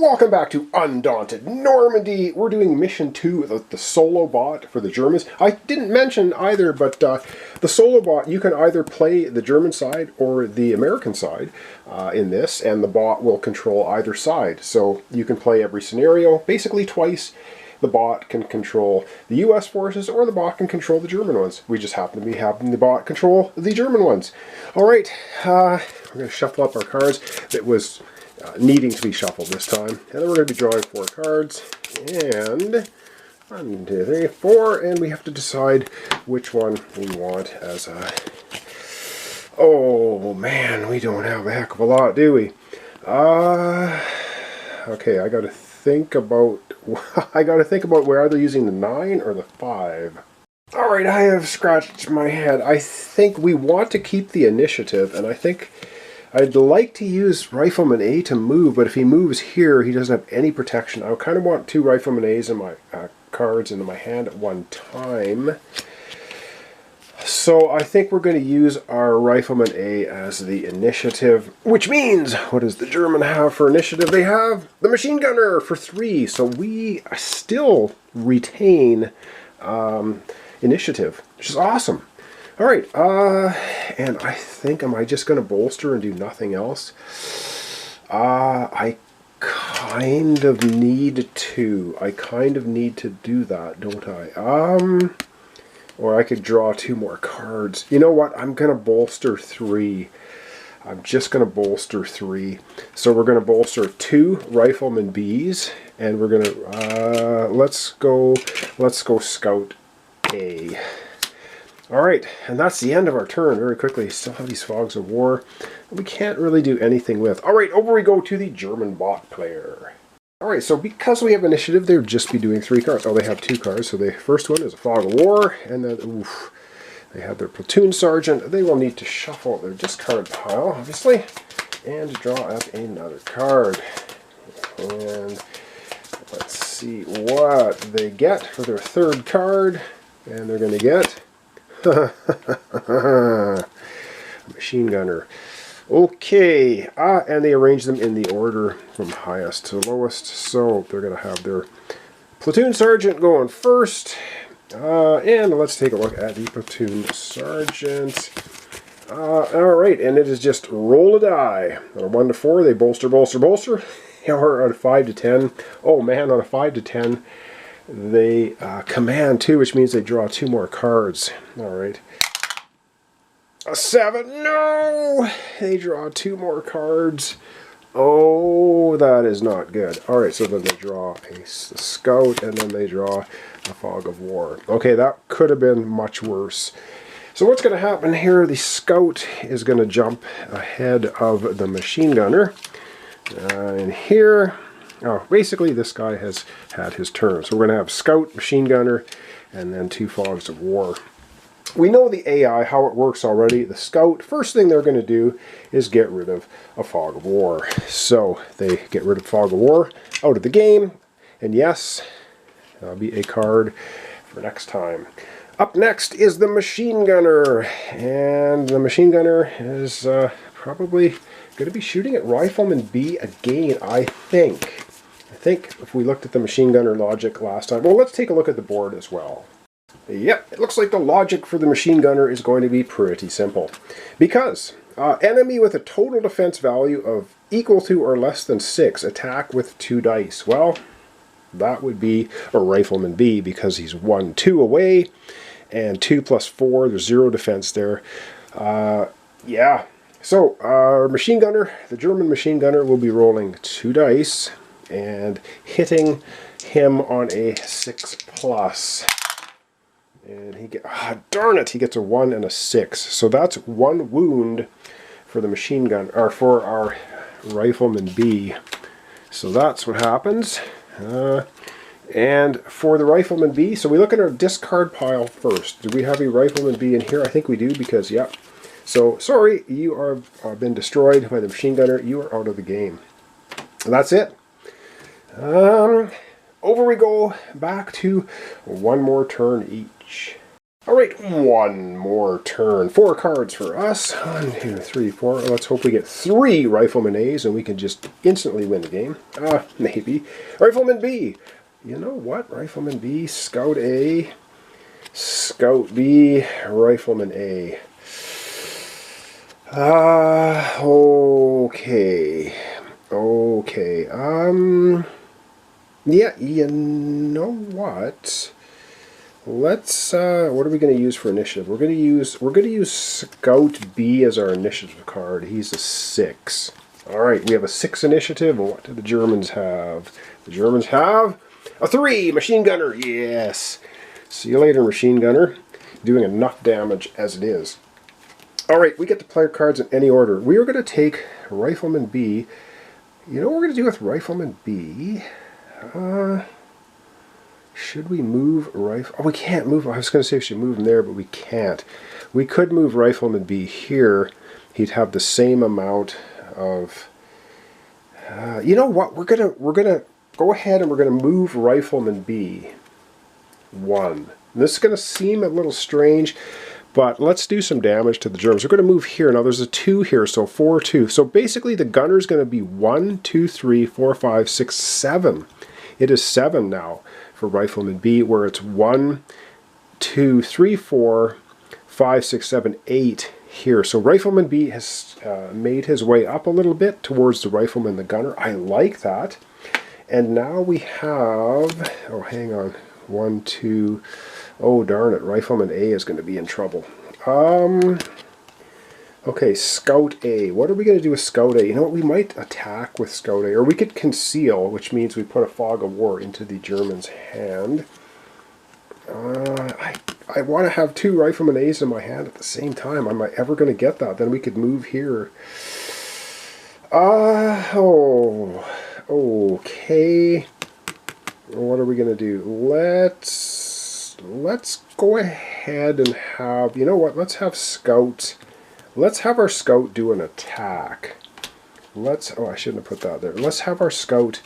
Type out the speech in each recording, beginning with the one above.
Welcome back to Undaunted Normandy. We're doing mission 2, the solo bot for the Germans. I didn't mention either, but the solo bot, you can either play the German side or the American side in this, and the bot will control either side. So you can play every scenario, basically twice. The bot can control the US forces, or the bot can control the German ones. We just happen to be having the bot control the German ones. Alright, we're going to shuffle up our cards. It was needing to be shuffled this time. And then we're going to be drawing 4 cards. And 1, 2, 3, 4. And we have to decide which one we want as a... Oh man, we don't have a heck of a lot, do we? Okay, I got to think about... we're either using the 9 or the 5. Alright, I have scratched my head. I think we want to keep the initiative, and I think I'd like to use Rifleman A to move, but if he moves here, he doesn't have any protection. I kind of want 2 Rifleman A's in my cards into my hand at one time. So I think we're going to use our Rifleman A as the initiative, which means, what does the German have for initiative? They have the Machine Gunner for 3, so we still retain initiative, which is awesome. Alright, and I think, am I just going to bolster and do nothing else? I kind of need to. I kind of need to do that, don't I? Or I could draw 2 more cards. You know what? I'm going to bolster 3. I'm just going to bolster 3. So we're going to bolster 2 Rifleman Bs, and we're going to, let's go Scout A. Alright, and that's the end of our turn. Very quickly, still have these Fogs of War we can't really do anything with. Alright, over we go to the German bot player. Alright, so because we have initiative, they'll just be doing 3 cards. Oh, they have 2 cards. So the first one is a Fog of War, and then, oof, they have their Platoon Sergeant. They will need to shuffle their discard pile, obviously, and draw up another card. And let's see what they get for their 3rd card. And they're going to get... Machine Gunner. Okay, and they arrange them in the order from highest to lowest, so they're going to have their Platoon Sergeant going first, and let's take a look at the Platoon Sergeant. Alright, and it is just roll a die. On a 1 to 4, they bolster, or on a 5 to 10, oh man, on a 5 to 10, they command 2, which means they draw 2 more cards. Alright. A 7, no! They draw 2 more cards. Oh, that is not good. Alright, so then they draw a Scout, and then they draw a Fog of War. Okay, that could have been much worse. So what's going to happen here, the Scout is going to jump ahead of the Machine Gunner. And here... Oh, basically this guy has had his turn. So we're going to have Scout, Machine Gunner, and then 2 Fogs of War. We know the AI, how it works already. The Scout, first thing they're going to do is get rid of a Fog of War. So they get rid of Fog of War out of the game. And yes, that'll be a card for next time. Up next is the Machine Gunner. And the Machine Gunner is probably going to be shooting at Rifleman B again, I think. I think if we looked at the Machine Gunner logic last time... Well, let's take a look at the board as well. Yep, it looks like the logic for the Machine Gunner is going to be pretty simple. Because enemy with a total defense value of equal to or less than 6 attack with 2 dice. Well, that would be a Rifleman B because he's 1, 2 away. And 2 plus 4, there's 0 defense there. Yeah. So, our Machine Gunner, the German Machine Gunner, will be rolling 2 dice and hitting him on a 6 plus. And he gets, darn it, he gets a 1 and a 6. So that's 1 wound for the Machine Gun, or for our Rifleman B. So that's what happens. And for the Rifleman B, so we look at our discard pile first. Do we have a Rifleman B in here? I think we do because, yep. So, sorry, you are been destroyed by the Machine Gunner. You are out of the game. And that's it. Over we go, back to 1 more turn each. All right, one more turn. 4 cards for us. 1, 2, 3, 4. Let's hope we get 3 Rifleman A's and we can just instantly win the game. Maybe. Rifleman B. You know what? Rifleman B, Scout A, Scout B, Rifleman A. Okay. Okay. Yeah, you know what? Let's what are we going to use for initiative? We're going to use Scout B as our initiative card. He's a 6. All right, we have a 6 initiative. What do the Germans have? The Germans have a 3 machine gunner. Yes. See you later, machine gunner. Doing enough damage as it is. All right, we get to play our cards in any order. We are going to take Rifleman B. You know what we're going to do with Rifleman B? Should we move Rifle? Oh, we can't move. I was going to say we should move him there, but we can't. We could move Rifleman B here. He'd have the same amount of. You know what? We're gonna go ahead and we're gonna move Rifleman B 1. This is going to seem a little strange, but let's do some damage to the Germans. We're going to move here. Now there's a 2 here, so 4, 2. So basically the gunner's going to be 1, 2, 3, 4, 5, 6, 7. It is 7 now for Rifleman B, where it's 1, 2, 3, 4, 5, 6, 7, 8 here. So Rifleman B has made his way up a little bit towards the Rifleman the gunner. I like that. And now we have, oh hang on, 1, 2, oh darn it, Rifleman A is going to be in trouble. Okay, Scout A. What are we going to do with Scout A? You know what, we might attack with Scout A, or we could conceal, which means we put a Fog of War into the German's hand. I want to have 2 Rifleman A's in my hand at the same time. Am I ever going to get that? Then we could move here. Oh, okay. What are we going to do? Let's go ahead and have, you know what, let's have Scout. Let's have our Scout do an attack. Oh, I shouldn't have put that there. Let's have our Scout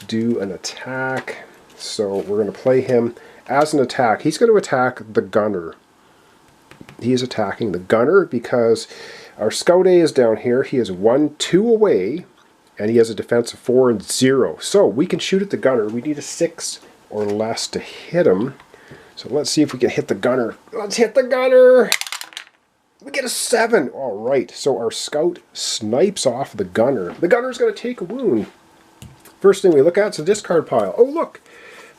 do an attack. So we're going to play him as an attack. He's going to attack the gunner. He is attacking the gunner because our Scout A is down here. He is 1, 2 away, and he has a defense of 4 and 0. So we can shoot at the gunner. We need a 6 or less to hit him. So let's see if we can hit the gunner. Let's hit the gunner! We get a 7. All right, so our Scout snipes off the gunner. The gunner's going to take a wound. First thing we look at is the discard pile. Oh, look,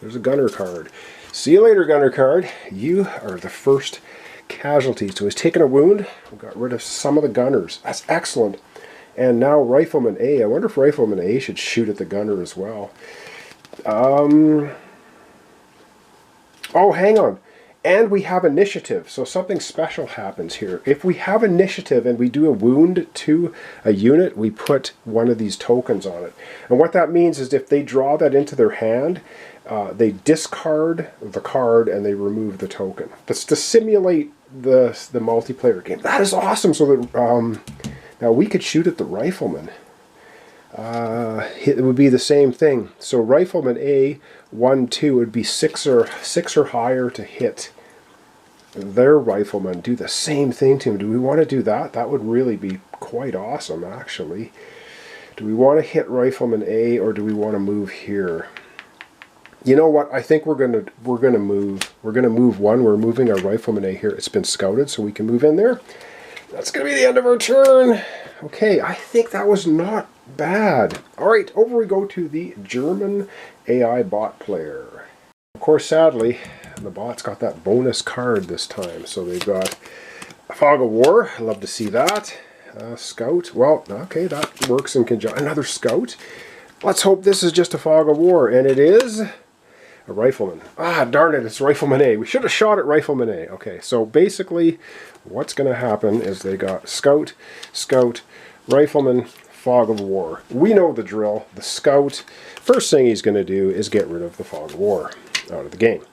there's a gunner card. See you later, gunner card. You are the first casualty. So he's taken a wound. We got rid of some of the gunners. That's excellent. And now Rifleman A. I wonder if Rifleman A should shoot at the gunner as well. Oh, hang on. And we have initiative, so something special happens here. If we have initiative and we do a wound to a unit, we put one of these tokens on it. And what that means is if they draw that into their hand, they discard the card and they remove the token. That's to simulate the multiplayer game. That is awesome. So that now we could shoot at the Rifleman. It would be the same thing. So Rifleman A 1, 2 would be 6 or higher to hit their Rifleman. Do the same thing to him. Do we want to do that? That would really be quite awesome, actually. Do we want to hit Rifleman A or do we want to move here? You know what? I think we're gonna move. We're gonna move 1. We're moving our Rifleman A here. It's been scouted, so we can move in there. That's gonna be the end of our turn. Okay, I think that was not bad. All right, over we go to the German AI bot player. Of course, sadly, the bot's got that bonus card this time. So they've got a Fog of War. I love to see that. Scout. Well, okay, that works in conjunction. Another Scout. Let's hope this is just a Fog of War, and it is a Rifleman. Ah, darn it, it's Rifleman A. We should have shot at Rifleman A. Okay, so basically what's going to happen is they got Scout, Scout, Rifleman, Fog of War. We know the drill. The Scout, first thing he's going to do is get rid of the Fog of War out of the game.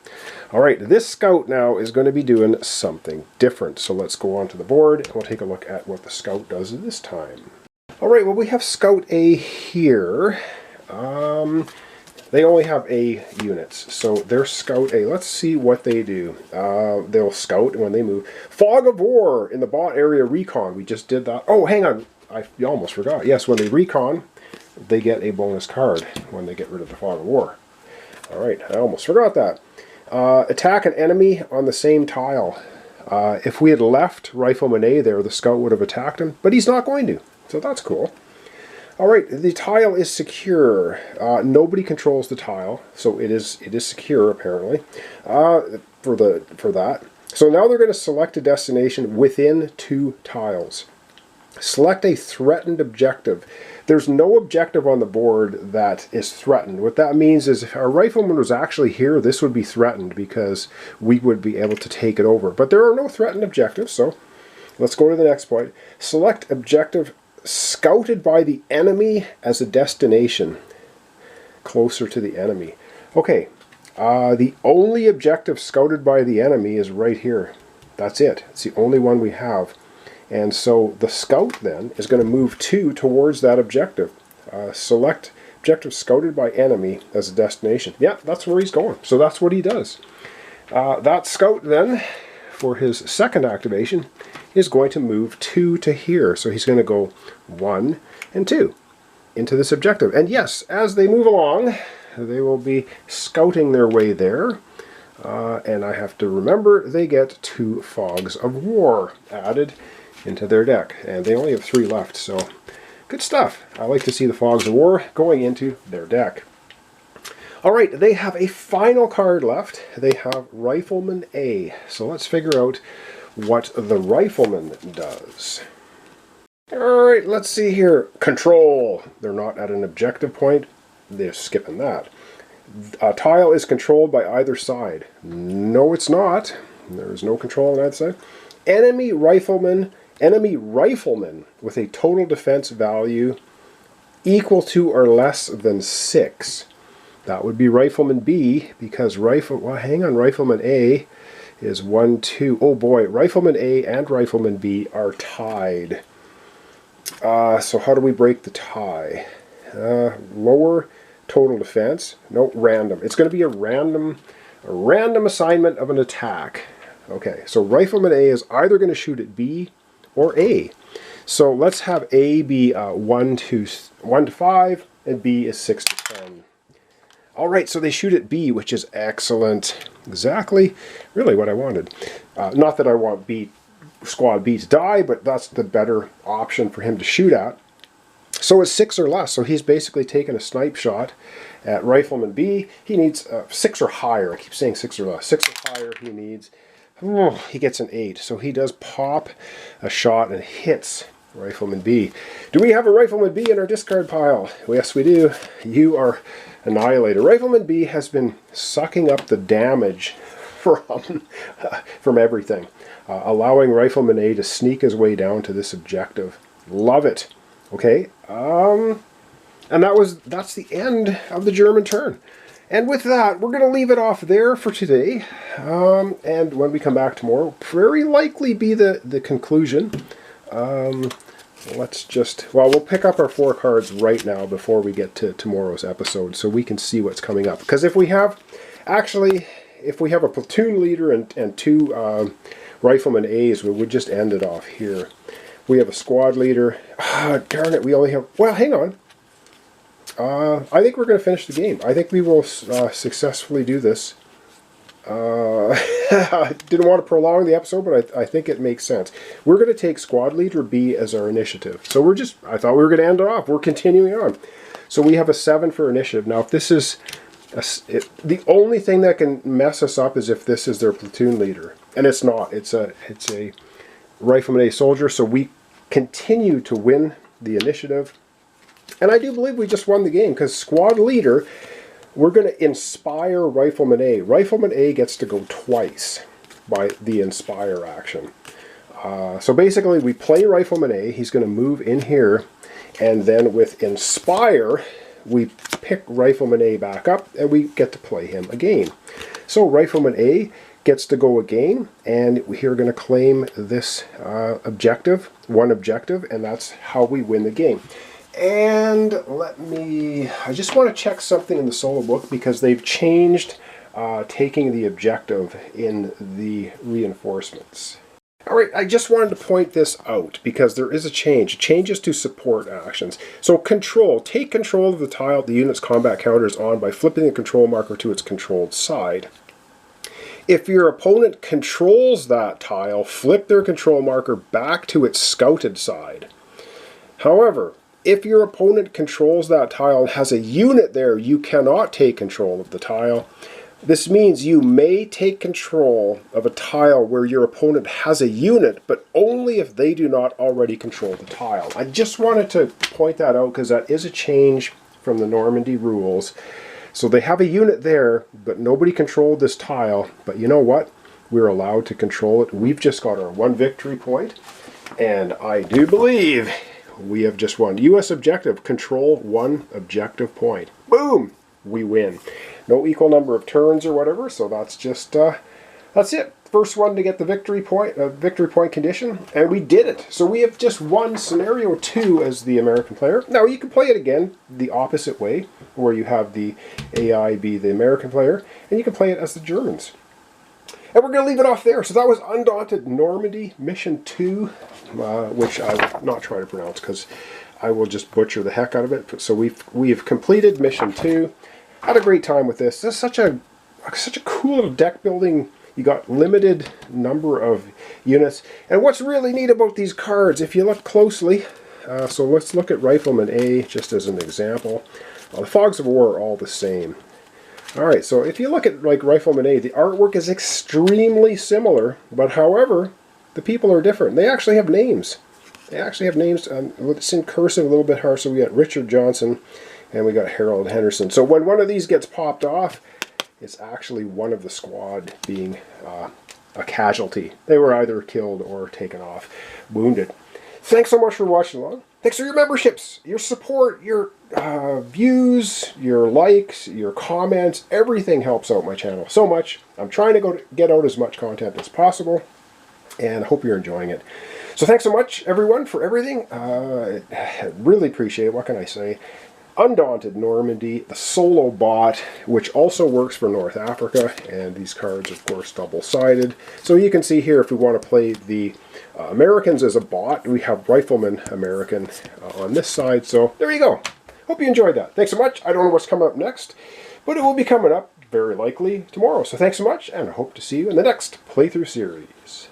All right, this Scout now is going to be doing something different. So let's go onto the board and we'll take a look at what the Scout does this time. All right, well, we have Scout A here. They only have A units, so they're Scout A. Let's see what they do. They'll scout when they move. Fog of War in the bot area recon. We just did that. Oh, hang on. I almost forgot. Yes, when they recon, they get a bonus card when they get rid of the Fog of War. All right, I almost forgot that. Attack an enemy on the same tile. If we had left Rifleman A there, the scout would have attacked him, but he's not going to, so that's cool. All right, the tile is secure. Nobody controls the tile, so it is secure apparently for that. So now they're going to select a destination within 2 tiles. Select a threatened objective. There's no objective on the board that is threatened. What that means is if our rifleman was actually here, this would be threatened because we would be able to take it over. But there are no threatened objectives, so let's go to the next point. Select objective scouted by the enemy as a destination closer to the enemy. Okay, the only objective scouted by the enemy is right here. That's it. It's the only one we have. And so the scout then is going to move 2 towards that objective. Select objective scouted by enemy as a destination. Yeah, that's where he's going. So that's what he does. That scout then, for his second activation, is going to move 2 to here. So he's going to go 1 and 2 into this objective. And yes, as they move along, they will be scouting their way there. And I have to remember they get 2 Fogs of War added into their deck, and they only have 3 left, so good stuff. I like to see the Fogs of War going into their deck. Alright, they have a final card left. They have Rifleman A, so let's figure out what the Rifleman does. Alright, let's see here. Control. They're not at an objective point. They're skipping that. A tile is controlled by either side. No, it's not. There is no control on that side. Enemy rifleman with a total defense value equal to or less than 6. That would be Rifleman B, because Rifleman A is 1, 2. Oh boy, Rifleman A and Rifleman B are tied. So how do we break the tie? Lower total defense. No, random. It's going to be a random assignment of an attack. Okay, so Rifleman A is either going to shoot at B or A. So let's have A be 1 to 5, and B is 6 to 10. All right, so they shoot at B, which is excellent. Exactly, really what I wanted. Not that I want Squad B to die, but that's the better option for him to shoot at. So it's 6 or less, so he's basically taking a snipe shot at Rifleman B. He needs 6 or higher. I keep saying 6 or less. 6 or higher he needs. He gets an 8, so he does pop a shot and hits Rifleman B. Do we have a Rifleman B in our discard pile? Yes, we do. You are annihilated. Rifleman B has been sucking up the damage from everything, allowing Rifleman A to sneak his way down to this objective. Love it. Okay, and that's the end of the German turn. And with that, we're going to leave it off there for today. And when we come back tomorrow, very likely be the conclusion. We'll pick up our 4 cards right now before we get to tomorrow's episode, so we can see what's coming up. Because if we have a platoon leader and 2 Rifleman A's, we would just end it off here. We have a squad leader. Darn it, we only have... Well, hang on. I think we're going to finish the game. I think we will successfully do this. I didn't want to prolong the episode, but I think it makes sense. We're going to take Squad Leader B as our initiative. So I thought we were going to end it off. We're continuing on. So we have a 7 for initiative. Now, if this is... the only thing that can mess us up is if this is their platoon leader. And it's not. It's a Rifleman A soldier, so we continue to win the initiative. And I do believe we just won the game, because Squad Leader, we're going to inspire Rifleman A. Rifleman A gets to go twice by the inspire action. So basically, we play Rifleman A. He's going to move in here, and then with inspire, we pick Rifleman A back up, and we get to play him again. So Rifleman A gets to go again, and we're going to claim this one objective, and that's how we win the game. And I just want to check something in the solo book because they've changed taking the objective in the reinforcements. Alright, I just wanted to point this out because there is a change. Changes to support actions. So control. Take control of the tile the unit's combat counter is on by flipping the control marker to its controlled side. If your opponent controls that tile, flip their control marker back to its scouted side. However, if your opponent controls that tile and has a unit there, you cannot take control of the tile. This means you may take control of a tile where your opponent has a unit, but only if they do not already control the tile. I just wanted to point that out because that is a change from the Normandy rules. So they have a unit there, but nobody controlled this tile. But you know what? We're allowed to control it. We've just got our 1 victory point, and I do believe we have just won. U.S. objective, control 1 objective point. Boom! We win. No equal number of turns or whatever, so that's just, that's it. First one to get the victory point condition, and we did it. So we have just won scenario 2 as the American player. Now you can play it again the opposite way, where you have the AI be the American player, and you can play it as the Germans. And we're going to leave it off there. So that was Undaunted Normandy Mission 2, which I will not try to pronounce because I will just butcher the heck out of it. So we've completed Mission 2. Had a great time with this. This is such a cool little deck building. You got limited number of units. And what's really neat about these cards, if you look closely, so let's look at Rifleman A just as an example. The Fogs of War are all the same. Alright, so if you look at like Rifleman A, the artwork is extremely similar, but however, the people are different. They actually have names. They actually have names. It's in cursive a little bit hard, so we got Richard Johnson and we got Harold Henderson. So when one of these gets popped off, it's actually one of the squad being a casualty. They were either killed or taken off, wounded. Thanks so much for watching along. Thanks for your memberships, your support, your views, your likes, your comments. Everything helps out my channel so much. I'm trying to get out as much content as possible, and I hope you're enjoying it. So thanks so much, everyone, for everything. I really appreciate it. What can I say? Undaunted Normandy, the solo bot, which also works for North Africa, and these cards, of course, double-sided. So you can see here, if we want to play the Americans as a bot, we have Rifleman American on this side. So there you go. Hope you enjoyed that. Thanks so much. I don't know what's coming up next, but it will be coming up very likely tomorrow. So thanks so much, and I hope to see you in the next playthrough series.